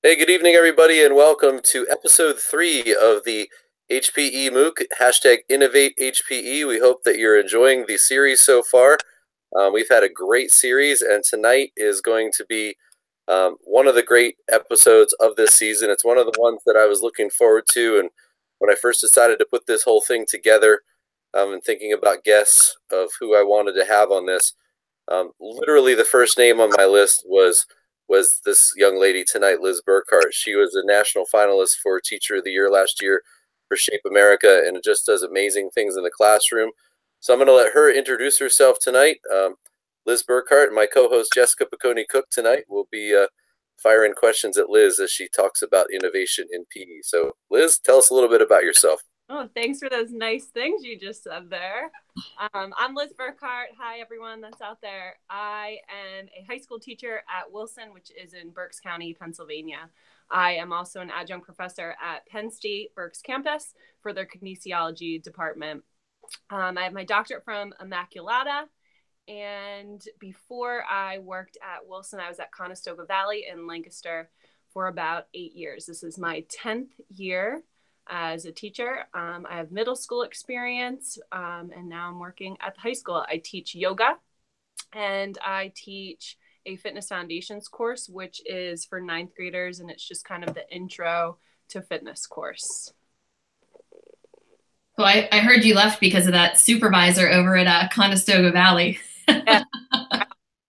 Hey, good evening, everybody, and welcome to episode 3 of the HPE MOOC, hashtag Innovate HPE. We hope that you're enjoying the series so far. We've had a great series, and tonight is going to be one of the great episodes of this season. It's one of the ones that I was looking forward to, and when I first decided to put this whole thing together and thinking about guests of who I wanted to have on this, literally, the first name on my list was this young lady tonight, Liz Burkhart. She was a national finalist for Teacher of the Year last year for Shape America, and just does amazing things in the classroom. So I'm going to let her introduce herself tonight. Liz Burkhart and my co-host Jessica Piccone Cook tonight will be firing questions at Liz as she talks about innovation in PE. So Liz, tell us a little bit about yourself. Oh, thanks for those nice things you just said there. I'm Liz Burkhart. Hi, everyone that's out there. I am a high school teacher at Wilson, which is in Berks County, Pennsylvania. I am also an adjunct professor at Penn State Berks campus for their kinesiology department. I have my doctorate from Immaculata. And before I worked at Wilson, I was at Conestoga Valley in Lancaster for about 8 years. This is my 10th year as a teacher. I have middle school experience, and now I'm working at the high school. I teach yoga, and I teach a fitness foundations course, which is for ninth graders, and it's just kind of the intro to fitness course. So I heard you left because of that supervisor over at Conestoga Valley. Yeah.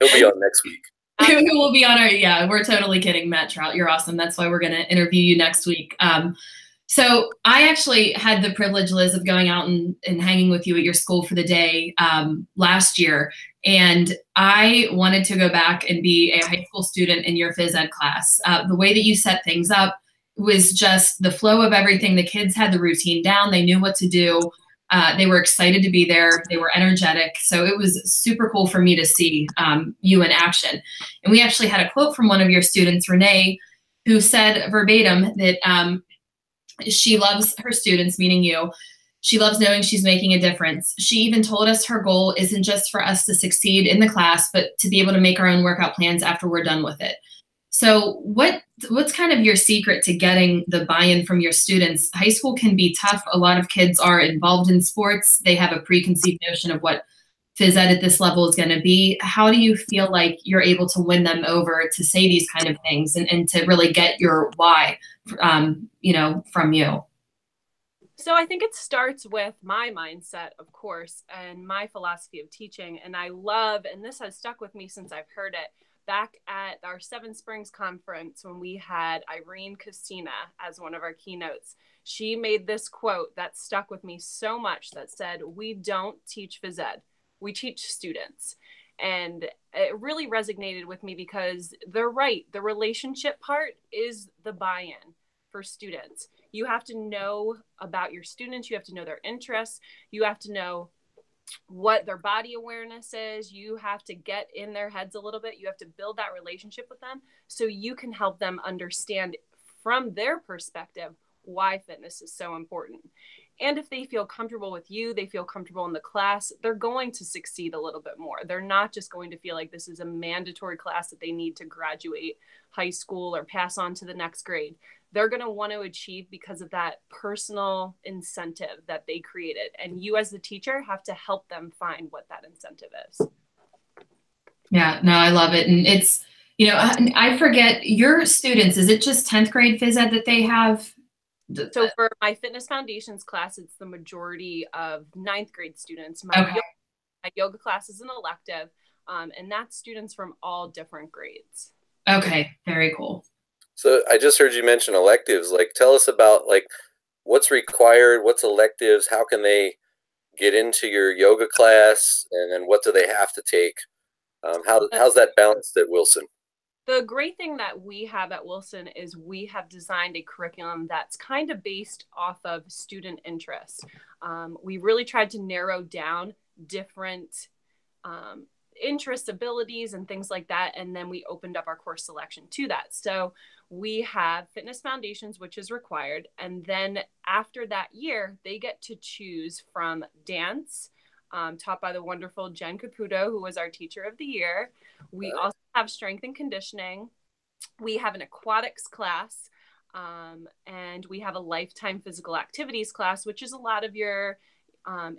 He'll be on next week. Who will be on our, yeah, we're totally kidding, Matt Trout. You're awesome. That's why we're going to interview you next week. So I actually had the privilege, Liz, of going out and hanging with you at your school for the day last year. And I wanted to go back and be a high school student in your phys ed class. The way that you set things up was just the flow of everything. The kids had the routine down. They knew what to do. They were excited to be there. They were energetic. So it was super cool for me to see you in action. And we actually had a quote from one of your students, Renee, who said verbatim that she loves her students, meaning you. She loves knowing she's making a difference. She even told us her goal isn't just for us to succeed in the class, but to be able to make our own workout plans after we're done with it. So what's kind of your secret to getting the buy-in from your students? High school can be tough. A lot of kids are involved in sports. They have a preconceived notion of what phys ed at this level is going to be. How do you feel like you're able to win them over to say these kind of things and to really get your why, from you? So I think it starts with my mindset, of course, and my philosophy of teaching. And I love, and this has stuck with me since I've heard it, back at our Seven Springs conference when we had Irene Casina as one of our keynotes. She made this quote that stuck with me so much that said, "We don't teach phys ed, we teach students." And it really resonated with me because they're right. The relationship part is the buy-in for students. You have to know about your students. You have to know their interests. You have to know what their body awareness is. You have to get in their heads a little bit. You have to build that relationship with them so you can help them understand from their perspective why fitness is so important. And if they feel comfortable with you, they feel comfortable in the class, they're going to succeed a little bit more. They're not just going to feel like this is a mandatory class that they need to graduate high school or pass on to the next grade. They're going to want to achieve because of that personal incentive that they created. And you as the teacher have to help them find what that incentive is. Yeah, no, I love it. And it's, I forget your students, is it just 10th grade phys ed that they have? So for my fitness foundations class, it's the majority of ninth grade students. Okay. My yoga class is an elective, and that's students from all different grades. Okay, very cool. So I just heard you mention electives. Like, tell us about what's required, what's electives, how can they get into your yoga class, and then what do they have to take? How's that balanced at Wilson? The great thing that we have at Wilson is we have designed a curriculum that's kind of based off of student interests. We really tried to narrow down different interests, abilities, and things like that. And then we opened up our course selection to that. So we have fitness foundations, which is required. And then after that year, they get to choose from dance, taught by the wonderful Jen Caputo, who was our teacher of the year. We also have strength and conditioning, We have an aquatics class, and we have a lifetime physical activities class, which is a lot of your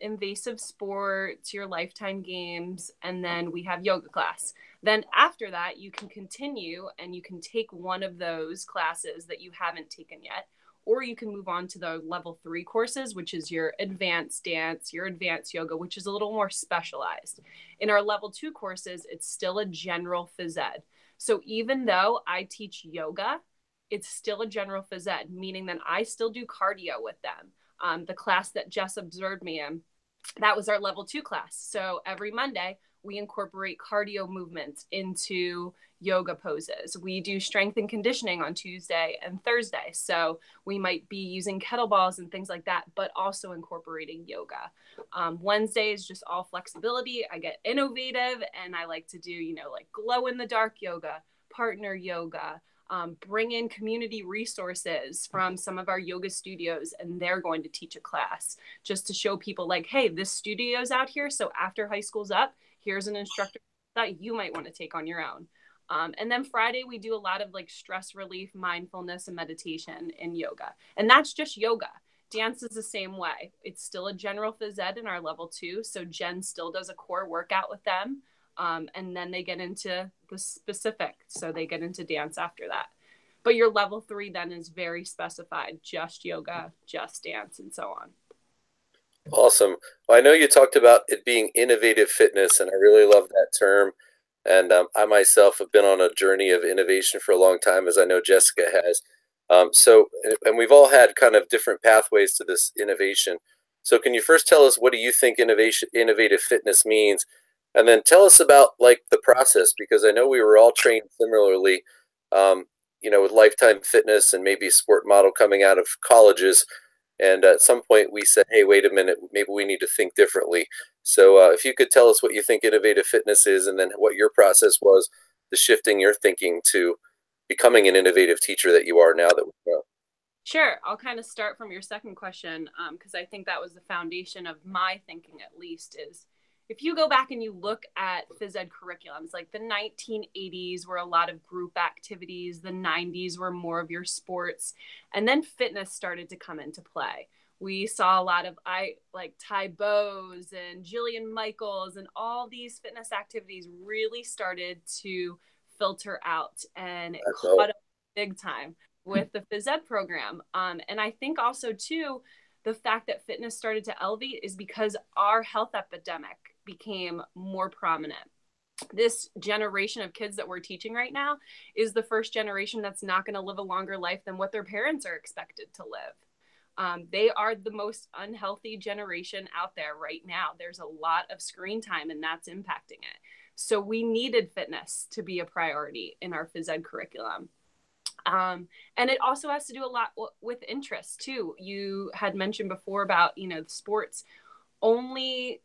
invasive sports, your lifetime games, and then we have yoga class. Then after that, you can continue and you can take one of those classes that you haven't taken yet, or you can move on to the level 3 courses, which is your advanced dance, your advanced yoga, which is a little more specialized. In our level 2 courses, it's still a general phys ed. So even though I teach yoga, it's still a general phys ed, meaning that I still do cardio with them. The class that Jess observed me in, that was our level 2 class. So every Monday, we incorporate cardio movements into yoga poses. We do strength and conditioning on Tuesday and Thursday. So we might be using kettlebells and things like that, but also incorporating yoga. Wednesday is just all flexibility. I get innovative and I like to do, like glow in the dark yoga, partner yoga, bring in community resources from some of our yoga studios, and they're going to teach a class just to show people like, hey, this studio's out here. So after high school's up, here's an instructor that you might want to take on your own. And then Friday, we do a lot of like stress relief, mindfulness, and meditation in yoga. And that's just yoga. Dance is the same way. It's still a general phys ed in our level 2. So Jen still does a core workout with them. And then they get into the specific. So they get into dance after that. But your level 3 then is very specified, just yoga, just dance, and so on. Awesome. Well, I know you talked about it being innovative fitness, and I really love that term. And I myself have been on a journey of innovation for a long time, as I know Jessica has. And we've all had kind of different pathways to this innovation. So can you first tell us, what do you think innovative fitness means? And then tell us about like the process, because I know we were all trained similarly, with Lifetime Fitness and maybe a sport model coming out of colleges. And at some point we said, hey, wait a minute, maybe we need to think differently. So if you could tell us what you think innovative fitness is, and then what your process was to shifting your thinking to becoming an innovative teacher that you are now that we know. Sure. I'll kind of start from your second question, because I think that was the foundation of my thinking, at least, is if you go back and you look at phys ed curriculums, like the 1980s were a lot of group activities, the 90s were more of your sports, and then fitness started to come into play. We saw a lot of Ty Bowes and Jillian Michaels, and all these fitness activities really started to filter out, and it caught up big time with the phys ed program. And I think also too, the fact that fitness started to elevate is because our health epidemic became more prominent. This generation of kids that we're teaching right now is the first generation that's not going to live a longer life than what their parents are expected to live. They are the most unhealthy generation out there right now. There's a lot of screen time, and that's impacting it. So we needed fitness to be a priority in our phys ed curriculum. And it also has to do a lot with interest too. You had mentioned before about, the sports. Only,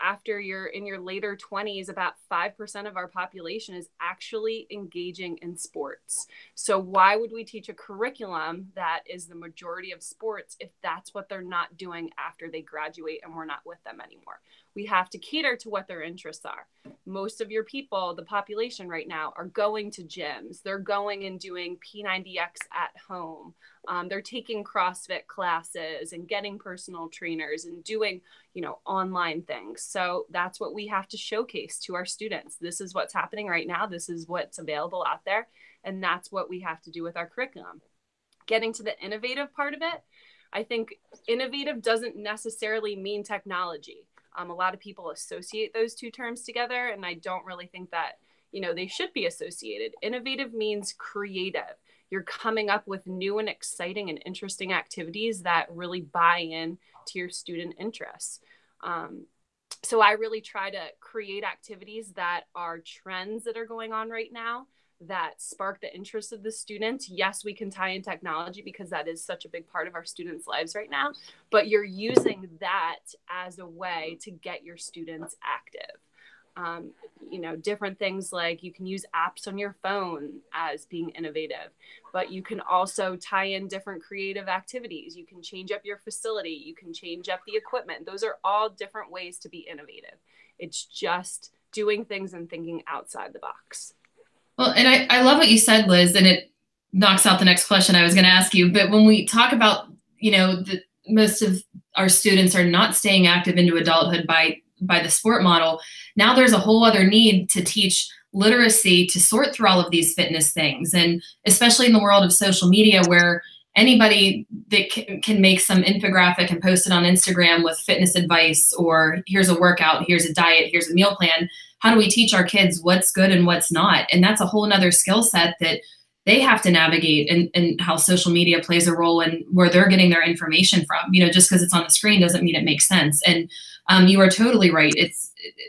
after you're in your later 20s, about 5% of our population is actually engaging in sports. So why would we teach a curriculum that is the majority of sports if that's what they're not doing after they graduate and we're not with them anymore? We have to cater to what their interests are. Most of your people, the population right now, are going to gyms. They're going and doing P90X at home. They're taking CrossFit classes and getting personal trainers and doing, online things. So that's what we have to showcase to our students. This is what's happening right now. This is what's available out there. And that's what we have to do with our curriculum. Getting to the innovative part of it, I think innovative doesn't necessarily mean technology. A lot of people associate those two terms together, and I don't really think that, they should be associated. Innovative means creative. You're coming up with new and exciting and interesting activities that really buy in to your student interests. So I really try to create activities that are trends that are going on right now that spark the interest of the students. Yes, we can tie in technology because that is such a big part of our students' lives right now, but you're using that as a way to get your students active. Different things like you can use apps on your phone as being innovative, but you can also tie in different creative activities. You can change up your facility. You can change up the equipment. Those are all different ways to be innovative. It's just doing things and thinking outside the box. Well, and I love what you said, Liz, and it knocks out the next question I was going to ask you. But when we talk about, most of our students are not staying active into adulthood by the sport model, now there's a whole other need to teach literacy to sort through all of these fitness things. And especially in the world of social media, where anybody that can make some infographic and post it on Instagram with fitness advice, or here's a workout, here's a diet, here's a meal plan. How do we teach our kids what's good and what's not? And that's a whole nother skill set that they have to navigate, and how social media plays a role in where they're getting their information from. Just because it's on the screen doesn't mean it makes sense. And you are totally right.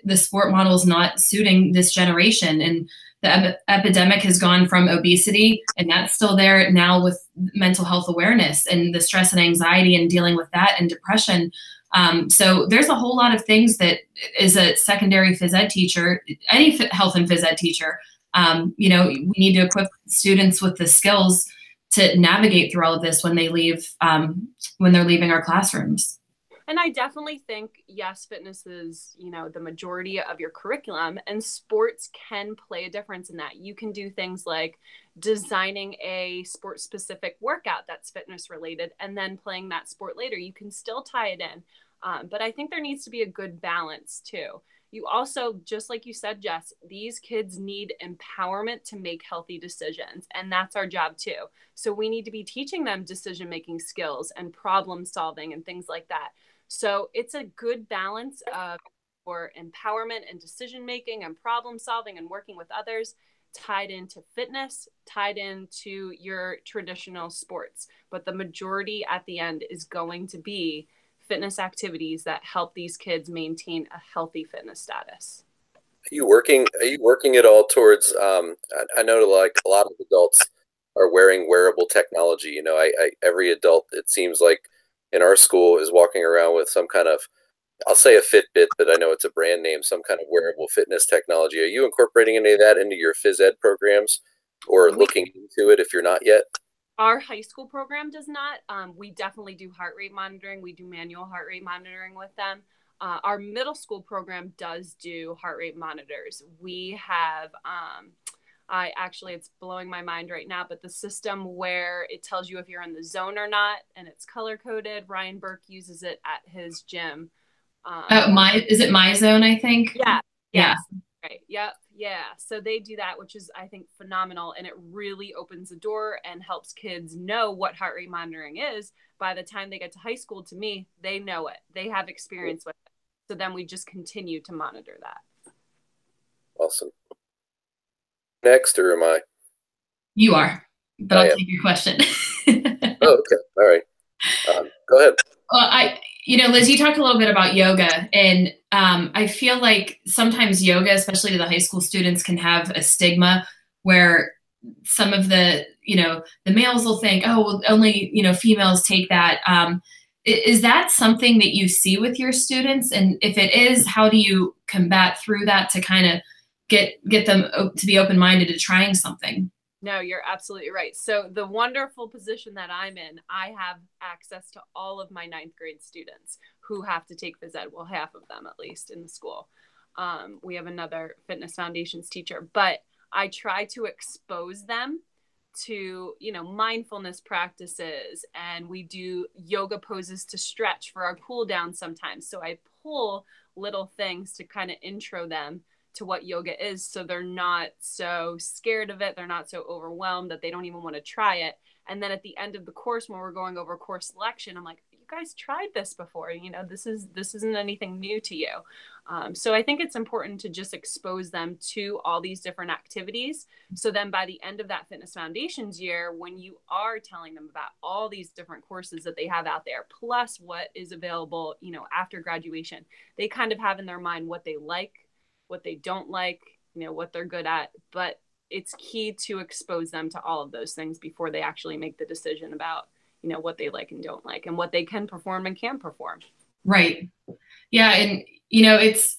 The sport model is not suiting this generation. And the epidemic has gone from obesity, and that's still there now, with mental health awareness and the stress and anxiety and dealing with that, and depression. So there's a whole lot of things that, as a secondary phys ed teacher, any health and phys ed teacher, we need to equip students with the skills to navigate through all of this when they leave, when they're leaving our classrooms. And I definitely think, yes, fitness is, the majority of your curriculum, and sports can play a difference in that. You can do things like designing a sport specific workout that's fitness related, and then playing that sport later. You can still tie it in. But I think there needs to be a good balance too. You also, just like you said, Jess, these kids need empowerment to make healthy decisions. And that's our job too. So we need to be teaching them decision-making skills and problem solving and things like that. So it's a good balance of for empowerment and decision-making and problem solving and working with others, tied into fitness, tied into your traditional sports. But the majority at the end is going to be fitness activities that help these kids maintain a healthy fitness status. Are you working at all towards, I know like a lot of adults are wearing wearable technology. Every adult, it seems like in our school, is walking around with some kind of, I'll say a Fitbit, but I know it's a brand name, some kind of wearable fitness technology. Are you incorporating any of that into your phys ed programs, or looking into it if you're not yet? Our high school program does not. We definitely do heart rate monitoring. We do manual heart rate monitoring with them. Our middle school program does do heart rate monitors. We have, it's blowing my mind right now, but the system where it tells you if you're in the zone or not, and it's color coded. Ryan Burke uses it at his gym. Is it My Zone, I think? Yeah. Yeah. Right. Yep. Yeah. So they do that, which is, I think, phenomenal. And it really opens the door and helps kids know what heart rate monitoring is. By the time they get to high school, to me, they know it. They have experience with it. So then we just continue to monitor that. Awesome. Next, or am I? You are, but I'll take your question. Oh, okay. All right. Go ahead. Well, Liz, you talked a little bit about yoga, and I feel like sometimes yoga, especially to the high school students, can have a stigma where some of the males will think, oh, well, only, females take that. Is that something that you see with your students? And if it is, how do you combat through that to kind of get them to be open-minded to trying something? No, you're absolutely right. So the wonderful position that I'm in, I have access to all of my 9th grade students who have to take phys ed. Well, half of them at least in the school. We have another fitness foundations teacher, but I try to expose them to, mindfulness practices, and we do yoga poses to stretch for our cool down sometimes. So I pull little things to kind of intro them to what yoga is, so they're not so scared of it, they're not so overwhelmed that they don't even want to try it. And then at the end of the course, when we're going over course selection, I'm like, you guys tried this before, this isn't anything new to you. So I think it's important to just expose them to all these different activities. So then by the end of that fitness foundations year, when you are telling them about all these different courses that they have out there, plus what is available, after graduation, they kind of have in their mind what they like, what they don't like, what they're good at. But it's key to expose them to all of those things before they actually make the decision about, what they like and don't like, and what they can perform and can't perform. Right. Yeah. And, it's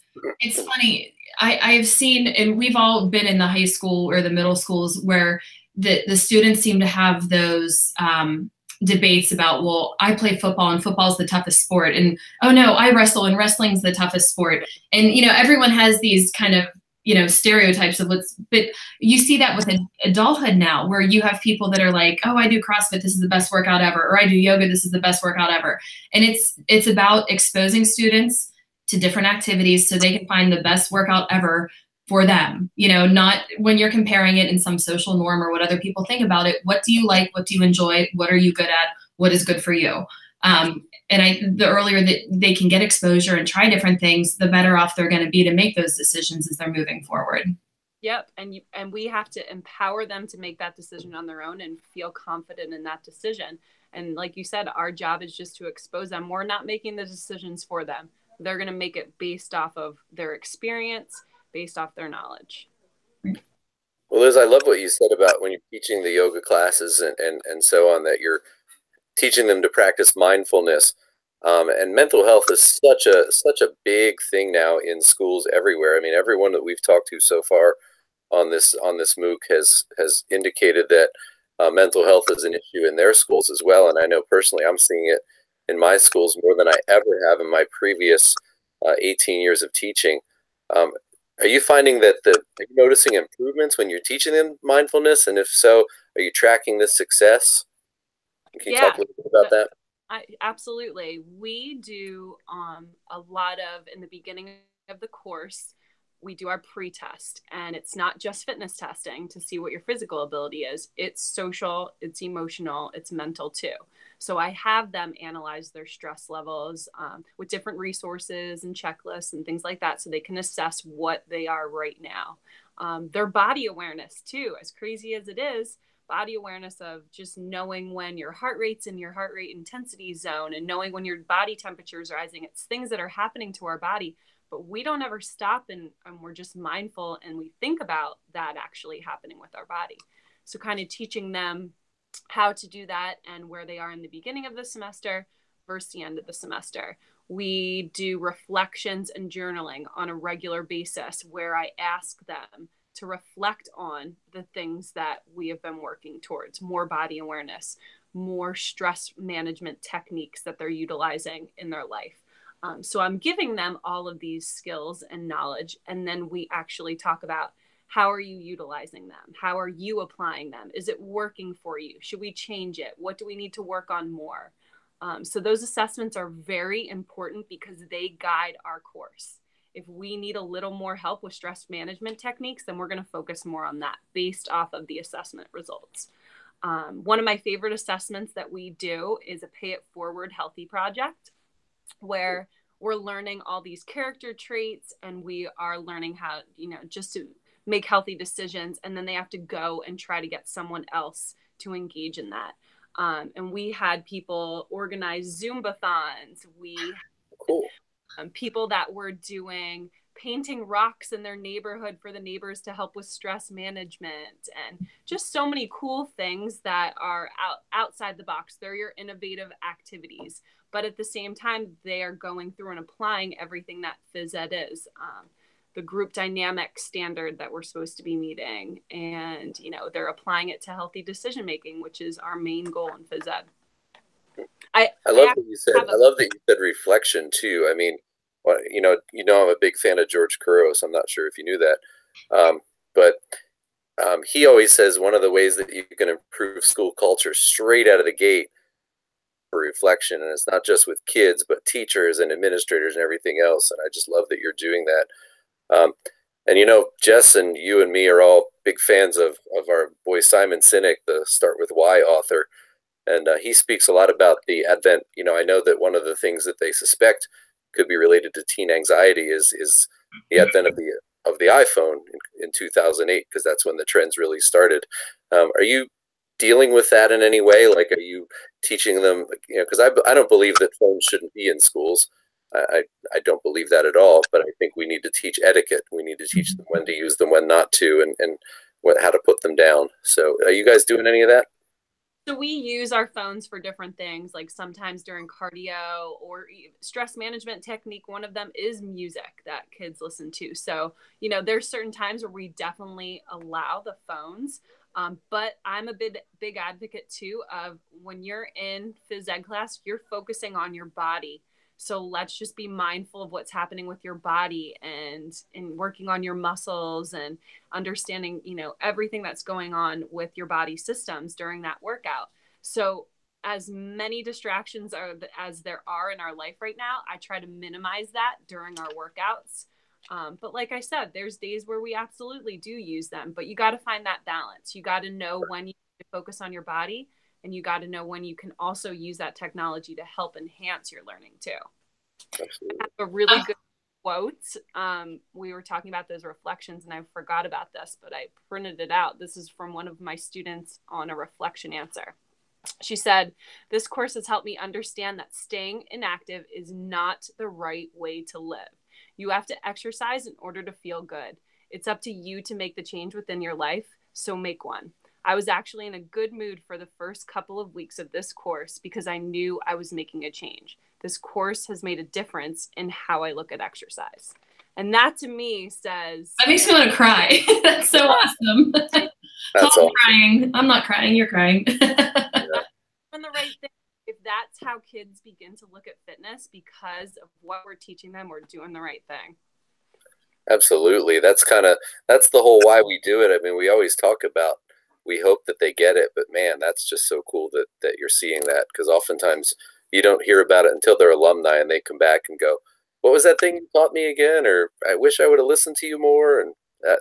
funny. I've seen, and we've all been in the high school or the middle schools where the students seem to have those debates about, well, I play football and football's the toughest sport. And, oh no, I wrestle and wrestling's the toughest sport. And, everyone has these kind of, stereotypes of but you see that with adulthood now, where you have people that are like, oh, I do CrossFit, this is the best workout ever, or I do yoga, this is the best workout ever. And it's about exposing students to different activities so they can find the best workout ever for them, not when you're comparing it in some social norm or what other people think about it. What do you like? What do you enjoy? What are you good at? What is good for you? And the earlier that they can get exposure and try different things, the better off they're going to be to make those decisions as they're moving forward. Yep. And we have to empower them to make that decision on their own and feel confident in that decision. And like you said, our job is just to expose them. We're not making the decisions for them. They're going to make it based off of their experience, based off their knowledge. Well, Liz, I love what you said about when you're teaching the yoga classes and so on, that you're teaching them to practice mindfulness. And mental health is such a big thing now in schools everywhere. I mean, everyone that we've talked to so far on this MOOC has indicated that mental health is an issue in their schools as well. And I know personally I'm seeing it in my schools more than I ever have in my previous 18 years of teaching. Are you finding that are you noticing improvements when you're teaching them mindfulness? And if so, are you tracking this success? Can you talk a little bit about that? Absolutely. We do a lot of, in the beginning of the course, we do our pre-test, and it's not just fitness testing to see what your physical ability is. It's social, it's emotional, it's mental too. So I have them analyze their stress levels with different resources and checklists and things like that, so they can assess what they are right now. Their body awareness too, as crazy as it is, body awareness of just knowing when your heart rate's in your heart rate intensity zone and knowing when your body temperature is rising. It's things that are happening to our body, but we don't ever stop and we're just mindful and we think about that actually happening with our body. So kind of teaching them how to do that and where they are in the beginning of the semester versus the end of the semester. We do reflections and journaling on a regular basis where I ask them to reflect on the things that we have been working towards: more body awareness, more stress management techniques that they're utilizing in their life. So I'm giving them all of these skills and knowledge, and then we actually talk about, how are you utilizing them? How are you applying them? Is it working for you? Should we change it? What do we need to work on more? So those assessments are very important because they guide our course. If we need a little more help with stress management techniques, then we're going to focus more on that based off of the assessment results. One of my favorite assessments that we do is a Pay It Forward Healthy project, where we're learning all these character traits and we are learning how, just to make healthy decisions. And then they have to go and try to get someone else to engage in that. And we had people organize Zumba-thons. We had people that were doing painting rocks in their neighborhood for the neighbors to help with stress management, and just so many cool things that are outside the box. They're your innovative activities, but at the same time, they are going through and applying everything that phys ed is. The group dynamic standard that we're supposed to be meeting, and they're applying it to healthy decision making, which is our main goal in phys ed. I love that you said reflection too. I mean, well, I'm a big fan of George Couros. I'm not sure if you knew that, but he always says one of the ways that you can improve school culture straight out of the gate for reflection, and it's not just with kids, but teachers and administrators and everything else. And I just love that you're doing that. And Jess and you and me are all big fans of our boy Simon Sinek, the Start With Why author. And he speaks a lot about the advent. I know that one of the things that they suspect could be related to teen anxiety is the advent of the iPhone in 2008, because that's when the trends really started. Are you dealing with that in any way? Like, are you teaching them? Because I don't believe that phones shouldn't be in schools. I don't believe that at all. But I think we need to teach etiquette. We need to teach them when to use them, when not to, and how to put them down. So, are you guys doing any of that? So we use our phones for different things, like sometimes during cardio or stress management technique. One of them is music that kids listen to. So, there's certain times where we definitely allow the phones. But I'm a big advocate too of, when you're in phys ed class, you're focusing on your body. So let's just be mindful of what's happening with your body and working on your muscles and understanding, you know, everything that's going on with your body systems during that workout. So as many distractions as there are in our life right now, I try to minimize that during our workouts. But like I said, there's days where we absolutely do use them, but you got to find that balance. You got to know when you focus on your body, and you got to know when you can also use that technology to help enhance your learning too. Absolutely. I have a really good quote. We were talking about those reflections and I forgot about this, but I printed it out. This is from one of my students on a reflection answer. She said, "This course has helped me understand that staying inactive is not the right way to live. You have to exercise in order to feel good. It's up to you to make the change within your life, so make one. I was actually in a good mood for the first couple of weeks of this course because I knew I was making a change. This course has made a difference in how I look at exercise." And that to me says... That makes me want to cry. That's so awesome. That's awesome. Crying. I'm not crying. You're crying. On the right thing. If that's how kids begin to look at fitness because of what we're teaching them, we're doing the right thing. Absolutely. That's the whole why we do it. I mean, we always talk about, we hope that they get it, but man, that's just so cool that you're seeing that, because oftentimes you don't hear about it until they're alumni and they come back and go, what was that thing you taught me again? Or I wish I would have listened to you more. And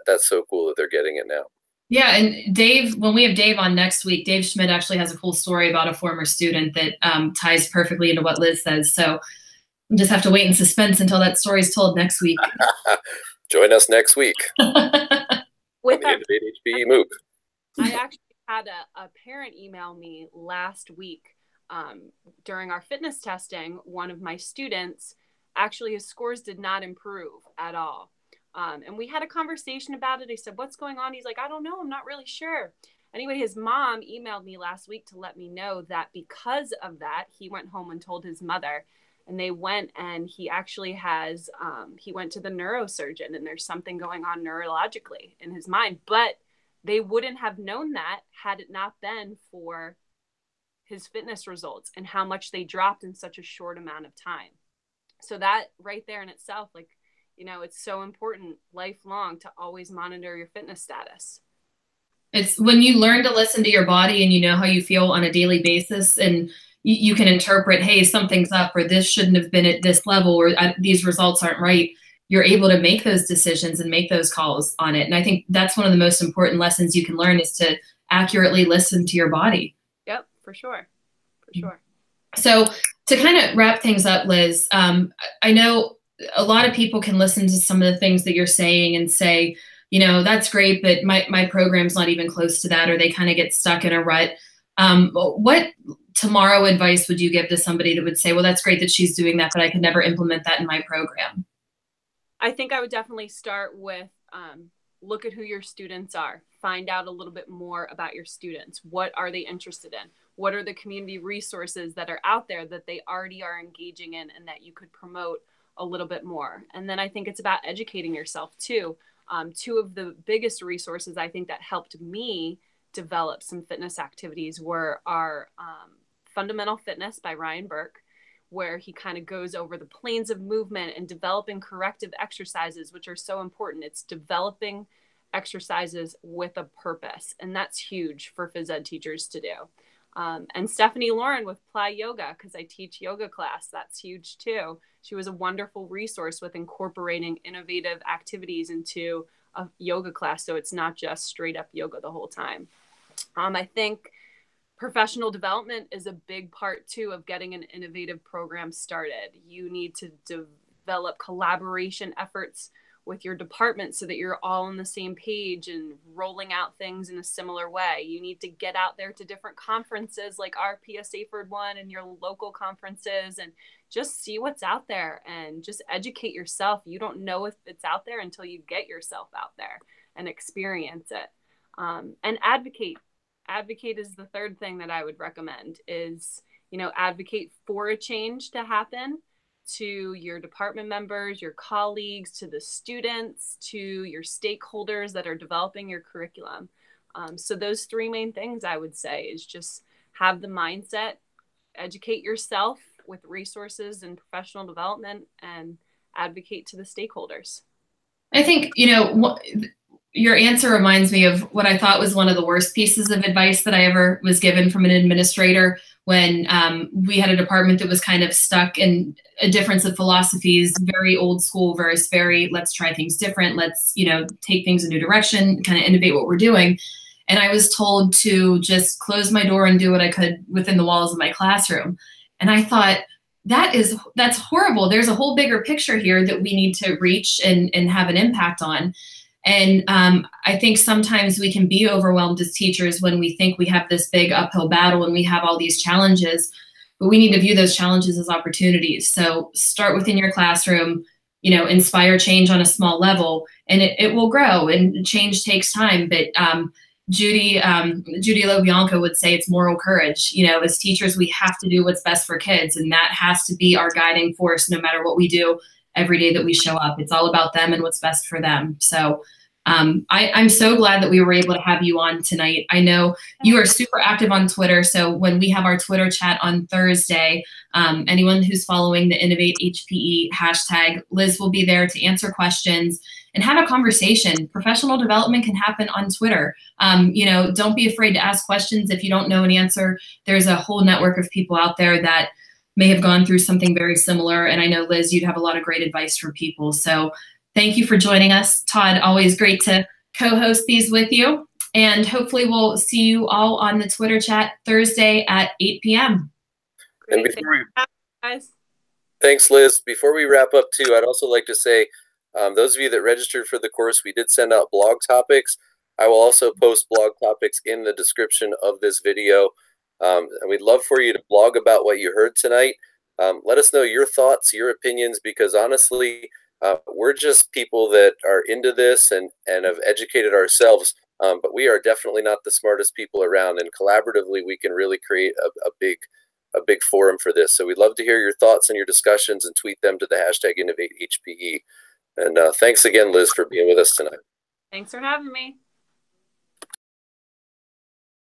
that's so cool that they're getting it now. Yeah, and Dave, when we have Dave on next week, Dave Schmidt actually has a cool story about a former student that ties perfectly into what Liz says. So we'll just have to wait in suspense until that story is told next week. Join us next week With on the Innovate HPE MOOC. I actually had a parent email me last week during our fitness testing. One of my students, actually his scores did not improve at all. And we had a conversation about it. I said, what's going on? He's like, I don't know. I'm not really sure. Anyway, his mom emailed me last week to let me know that because of that, he went home and told his mother, and they went and he actually has, he went to the neurosurgeon, and there's something going on neurologically in his mind, but they wouldn't have known that had it not been for his fitness results and how much they dropped in such a short amount of time. So that right there in itself, like, you know, it's so important lifelong to always monitor your fitness status. It's when you learn to listen to your body and you know how you feel on a daily basis, and you can interpret, hey, something's up, or this shouldn't have been at this level, or these results aren't right. You're able to make those decisions and make those calls on it. And I think that's one of the most important lessons you can learn, is to accurately listen to your body. Yep, for sure. For sure. So to kind of wrap things up, Liz, I know a lot of people can listen to some of the things that you're saying and say, you know, that's great, but my program's not even close to that, or they kind of get stuck in a rut. What tomorrow advice would you give to somebody that would say, well, that's great that she's doing that, but I could never implement that in my program? I think I would definitely start with look at who your students are. Find out a little bit more about your students. What are they interested in? What are the community resources that are out there that they already are engaging in and that you could promote a little bit more? And then I think it's about educating yourself too. Two of the biggest resources I think that helped me develop some fitness activities were our Fundamental Fitness by Ryan Burke, where he kind of goes over the planes of movement and developing corrective exercises, which are so important. It's developing exercises with a purpose. And that's huge for phys ed teachers to do. And Stephanie Lauren with Ply Yoga, because I teach yoga class, that's huge too. She was a wonderful resource with incorporating innovative activities into a yoga class, so it's not just straight up yoga the whole time. I think professional development is a big part too of getting an innovative program started. You need to develop collaboration efforts with your department so that you're all on the same page and rolling out things in a similar way. You need to get out there to different conferences like our PSA Ford one and your local conferences, and just see what's out there and just educate yourself. You don't know if it's out there until you get yourself out there and experience it. And advocate. Advocate is the third thing that I would recommend is, you know, advocate for a change to happen to your department members, your colleagues, to the students, to your stakeholders that are developing your curriculum. So those three main things I would say is just have the mindset, educate yourself, with resources and professional development and advocate to the stakeholders. I think, your answer reminds me of what I thought was one of the worst pieces of advice that I ever was given from an administrator when we had a department that was kind of stuck in a difference of philosophies, very old school versus very, let's try things different. Let's, take things a new direction, kind of innovate what we're doing. And I was told to just close my door and do what I could within the walls of my classroom. And I thought, that's horrible. There's a whole bigger picture here that we need to reach and have an impact on. And I think sometimes we can be overwhelmed as teachers when we think we have this big uphill battle and we have all these challenges, but we need to view those challenges as opportunities. So start within your classroom, inspire change on a small level, and it will grow, and change takes time. But Judy LoBianco would say it's moral courage. As teachers, we have to do what's best for kids, and that has to be our guiding force no matter what we do every day that we show up. It's all about them and what's best for them. So I'm so glad that we were able to have you on tonight. I know you are super active on Twitter. So when we have our Twitter chat on Thursday, anyone who's following the Innovate HPE hashtag, Liz will be there to answer questions and have a conversation. Professional development can happen on Twitter. Don't be afraid to ask questions if you don't know an answer. There's a whole network of people out there that may have gone through something very similar. And I know, Liz, you'd have a lot of great advice for people. So thank you for joining us. Todd, always great to co-host these with you. And hopefully we'll see you all on the Twitter chat Thursday at 8 p.m. And thanks, Liz. Before we wrap up too, I'd also like to say, those of you that registered for the course, we did send out blog topics. I will also post blog topics in the description of this video. And we'd love for you to blog about what you heard tonight. Let us know your thoughts, your opinions, because honestly, we're just people that are into this and have educated ourselves, but we are definitely not the smartest people around, and collaboratively we can really create a big forum for this. So we'd love to hear your thoughts and your discussions, and tweet them to the hashtag InnovateHPE. And thanks again, Liz, for being with us tonight. Thanks for having me.